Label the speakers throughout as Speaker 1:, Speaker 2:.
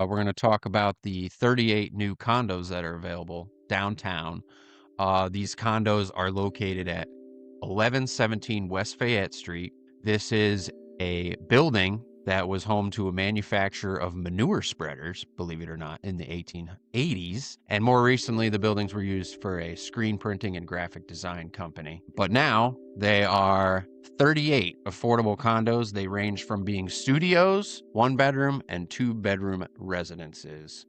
Speaker 1: We're going to talk about the 38 new condos that are available downtown. These condos are located at 1117 West Fayette Street. This is a building that was home to a manufacturer of manure spreaders, believe it or not, in the 1880s. And more recently, the buildings were used for a screen printing and graphic design company. But now they are 38 affordable condos. They range from being studios, 1-bedroom, and 2-bedroom residences.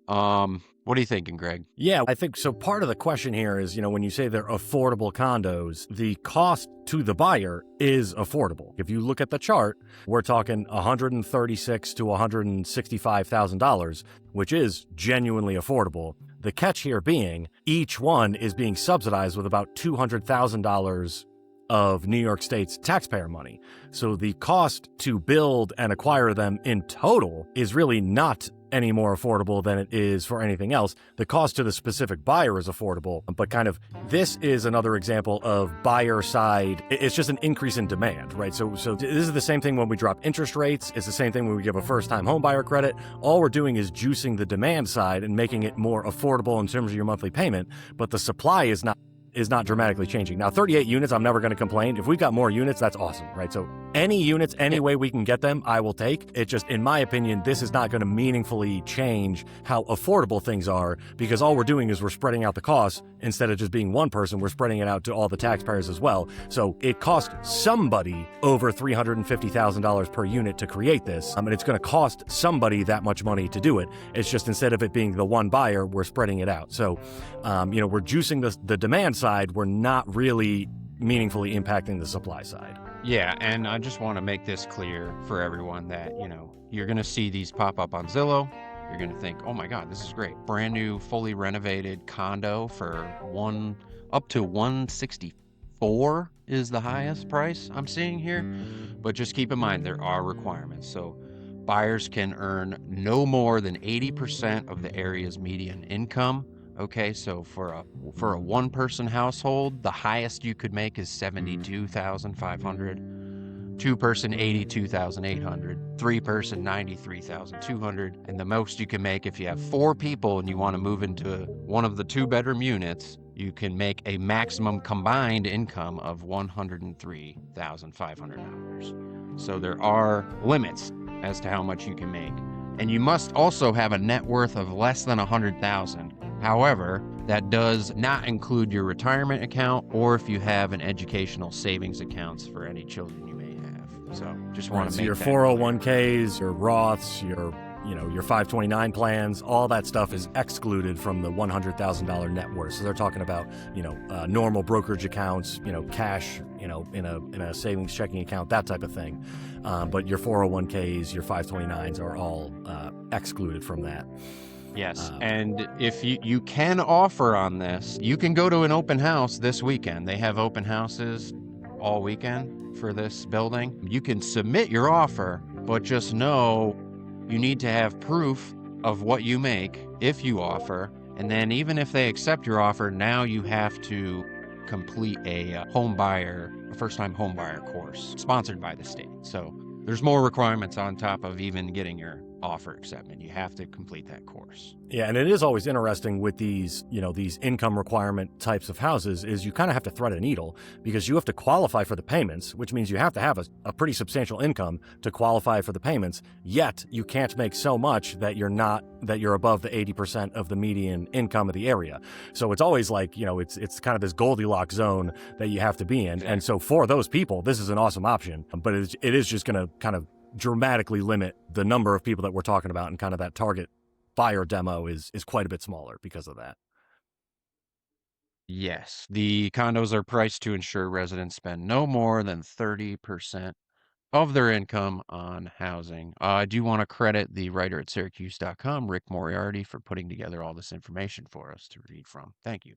Speaker 1: What are you thinking, Greg?
Speaker 2: Yeah, I think so. Part of the question here is, when you say they're affordable condos, the cost to the buyer is affordable. If you look at the chart, we're talking $136,000 to $165,000, which is genuinely affordable. The catch here being each one is being subsidized with about $200,000 of New York State's taxpayer money. So the cost to build and acquire them in total is really not any more affordable than it is for anything else. The cost to the specific buyer is affordable, but this is another example of buyer side. It's just an increase in demand, right? So this is the same thing when we drop interest rates. It's the same thing when we give a first-time home buyer credit. All we're doing is juicing the demand side and making it more affordable in terms of your monthly payment, but the supply is not dramatically changing. Now, 38 units, I'm never going to complain. If we've got more units, that's awesome, right? So any units, any way we can get them, I will take. It just, in my opinion, this is not going to meaningfully change how affordable things are, because all we're doing is we're spreading out the costs. Instead of just being one person, we're spreading it out to all the taxpayers as well. So it cost somebody over $350,000 per unit to create this. And it's going to cost somebody that much money to do it. It's just, instead of it being the one buyer, we're spreading it out. So, we're juicing the demand side. We're not really meaningfully impacting the supply side.
Speaker 1: Yeah, and I just want to make this clear for everyone that, you're going to see these pop up on Zillow. You're going to think, oh my God, this is great. Brand new, fully renovated condo for up to 164 is the highest price I'm seeing here. But just keep in mind, there are requirements. So buyers can earn no more than 80% of the area's median income. Okay, so for a one-person household, the highest you could make is $72,500. Two-person, $82,800. Three-person, $93,200. And the most you can make, if you have 4 people and you want to move into one of the 2-bedroom units, you can make a maximum combined income of $103,500. So there are limits as to how much you can make. And you must also have a net worth of less than $100,000. However, that does not include your retirement account or if you have an educational savings accounts for any children you may have. So just want to make
Speaker 2: your
Speaker 1: that
Speaker 2: 401ks, your Roths, your 529 plans, all that stuff is excluded from the $100,000 net worth. So they're talking about, normal brokerage accounts, cash, in a savings checking account, that type of thing. But your 401ks, your 529s are all excluded from that.
Speaker 1: Yes, and if you can offer on this, you can go to an open house this weekend. They have open houses all weekend for this building. You can submit your offer, but just know you need to have proof of what you make if you offer. And then even if they accept your offer, now you have to complete a first-time home buyer course sponsored by the state. So there's more requirements on top of even getting your offer accepted. You have to complete that course.
Speaker 2: Yeah, and it is always interesting with these income requirement types of houses is you kind of have to thread a needle, because you have to qualify for the payments, which means you have to have a pretty substantial income to qualify for the payments, yet you can't make so much that you're above the 80% of the median income of the area. So it's always like, it's kind of this Goldilocks zone that you have to be in.
Speaker 1: Exactly.
Speaker 2: And so for those people, this is an awesome option, but it is just going to kind of dramatically limit the number of people that we're talking about, and kind of that target buyer demo is quite a bit smaller because of that.
Speaker 1: Yes, the condos are priced to ensure residents spend no more than 30% of their income on housing. I do want to credit the writer at Syracuse.com, Rick Moriarty, for putting together all this information for us to read from. Thank you.